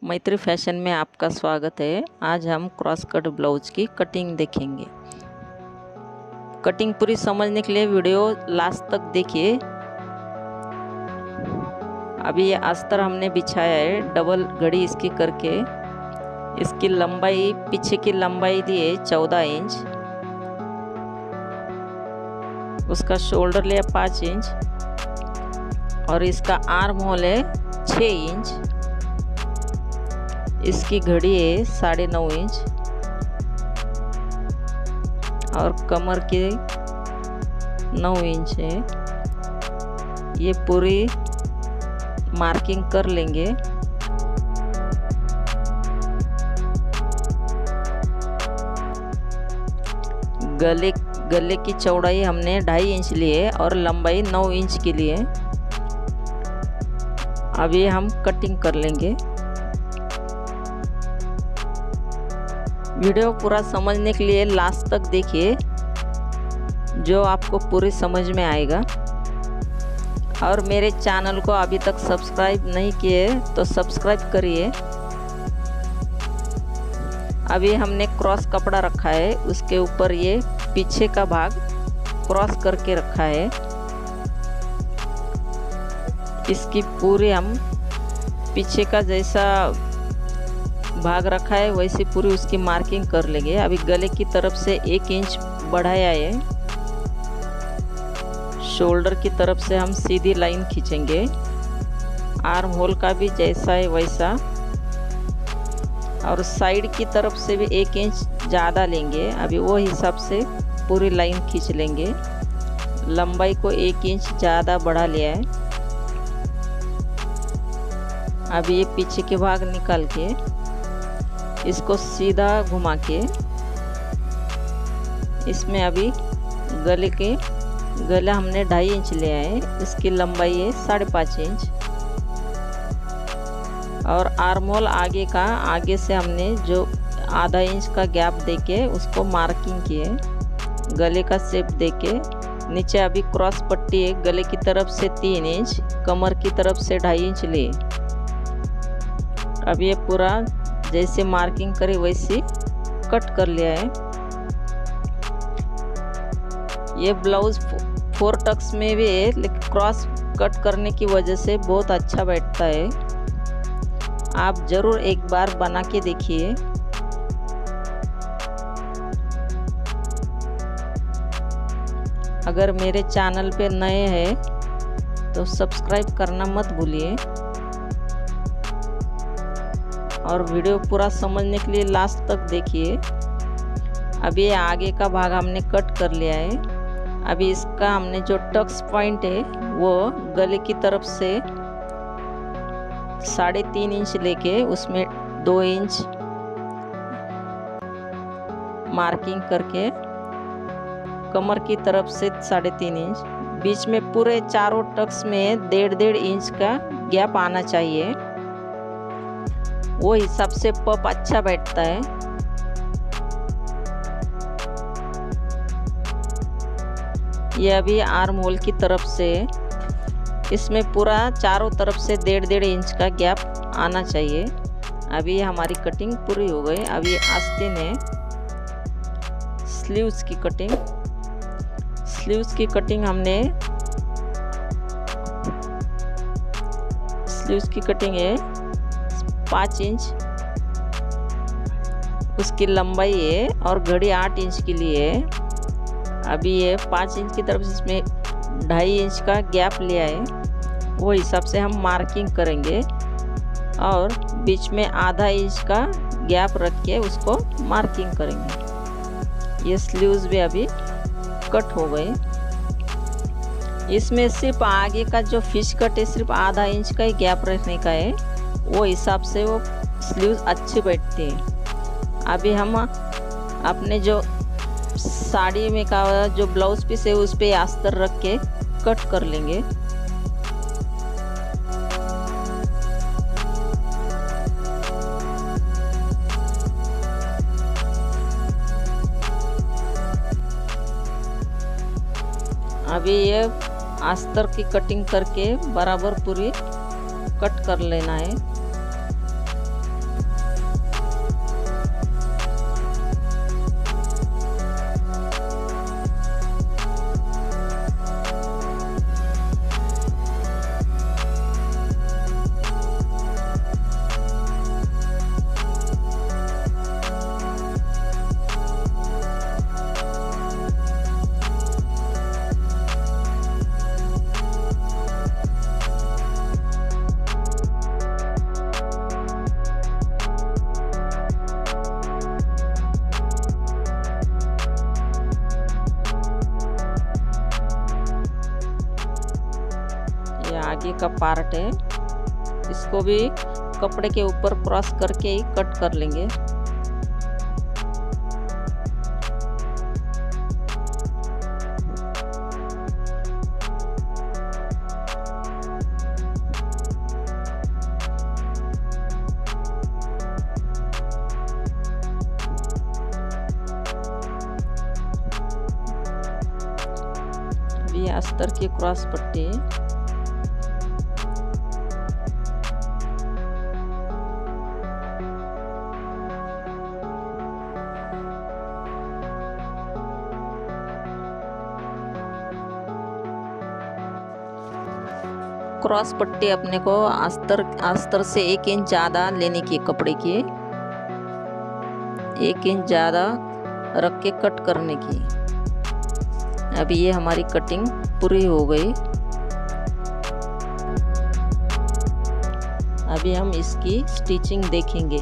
मैत्री फैशन में आपका स्वागत है। आज हम क्रॉस कट ब्लाउज की कटिंग देखेंगे। कटिंग पूरी समझने के लिए वीडियो लास्ट तक देखिए। अभी ये अस्तर हमने बिछाया है, डबल घड़ी इसकी करके। इसकी लंबाई, पीछे की लंबाई दी है 14 इंच, उसका शोल्डर लिया 5 इंच और इसका आर्म होल है 6 इंच। इसकी घड़ी है 9.5 इंच और कमर के 9 इंच है। ये पूरी मार्किंग कर लेंगे। गले की चौड़ाई हमने 2.5 इंच ली है और लंबाई 9 इंच की लिए। अभी हम कटिंग कर लेंगे। वीडियो पूरा समझने के लिए लास्ट तक देखिए, जो आपको पूरी समझ में आएगा। और मेरे चैनल को अभी तक सब्सक्राइब नहीं किए तो सब्सक्राइब करिए। अभी हमने क्रॉस कपड़ा रखा है, उसके ऊपर ये पीछे का भाग क्रॉस करके रखा है। इसकी पूरी हम पीछे का जैसा भाग रखा है वैसे पूरी उसकी मार्किंग कर लेंगे। अभी गले की तरफ से 1 इंच बढ़ाया है। शोल्डर की तरफ से हम सीधी लाइन खींचेंगे। आर्म होल का भी जैसा है वैसा, और साइड की तरफ से भी 1 इंच ज़्यादा लेंगे। अभी वो हिसाब से पूरी लाइन खींच लेंगे। लंबाई को 1 इंच ज़्यादा बढ़ा लिया है। अभी ये पीछे के भाग निकाल के इसको सीधा घुमा के इसमें अभी गला हमने 2.5 इंच लिया है। इसकी लंबाई है 5.5 इंच और आर्म होल आगे से हमने जो आधा इंच का गैप देके उसको मार्किंग किए। गले का शेप देके नीचे अभी क्रॉस पट्टी है। गले की तरफ से 3 इंच, कमर की तरफ से 2.5 इंच लिए। अब ये पूरा जैसे मार्किंग करे वैसे कट कर लिया है। ये ब्लाउज 4 टक्स में भी है, लेकिन क्रॉस कट करने की वजह से बहुत अच्छा बैठता है। आप ज़रूर एक बार बना के देखिए। अगर मेरे चैनल पे नए हैं तो सब्सक्राइब करना मत भूलिए और वीडियो पूरा समझने के लिए लास्ट तक देखिए। अभी आगे का भाग हमने कट कर लिया है। अभी इसका हमने जो टक्स पॉइंट है वो गले की तरफ से 3.5 इंच लेके उसमें 2 इंच मार्किंग करके, कमर की तरफ से 3.5 इंच, बीच में पूरे चारों टक्स में 1.5 इंच का गैप आना चाहिए। वो हिसाब से पप अच्छा बैठता है। ये अभी आर्म होल की तरफ से इसमें पूरा चारों तरफ से 1.5 इंच का गैप आना चाहिए। अभी हमारी कटिंग पूरी हो गई। अभी आस्तीन है। स्लीव्स की कटिंग हमने है 5 इंच उसकी लंबाई है और घड़ी 8 इंच की लिए है। अभी ये 5 इंच की तरफ से इसमें 2.5 इंच का गैप लिया है। वो हिसाब से हम मार्किंग करेंगे और बीच में आधा इंच का गैप रख के उसको मार्किंग करेंगे। ये स्लीव्स भी अभी कट हो गए। इसमें सिर्फ आगे का जो फिश कट है सिर्फ आधा इंच का ही गैप रखने का है। वो हिसाब से वो स्लीव्स अच्छी बैठती है। अभी हम अपने जो साड़ी में का जो ब्लाउज पीस है उस पे अस्तर रख के कट कर लेंगे। अभी ये अस्तर की कटिंग करके बराबर पूरी कट कर लेना है। आगे का पार्ट है, इसको भी कपड़े के ऊपर क्रॉस करके ही कट कर लेंगे। ये अस्तर की क्रॉस पट्टी है। क्रॉस पट्टी अपने को अस्तर से 1 इंच ज़्यादा लेने की, कपड़े की 1 इंच ज़्यादा रख के कट करने की। अभी ये हमारी कटिंग पूरी हो गई। अभी हम इसकी स्टिचिंग देखेंगे।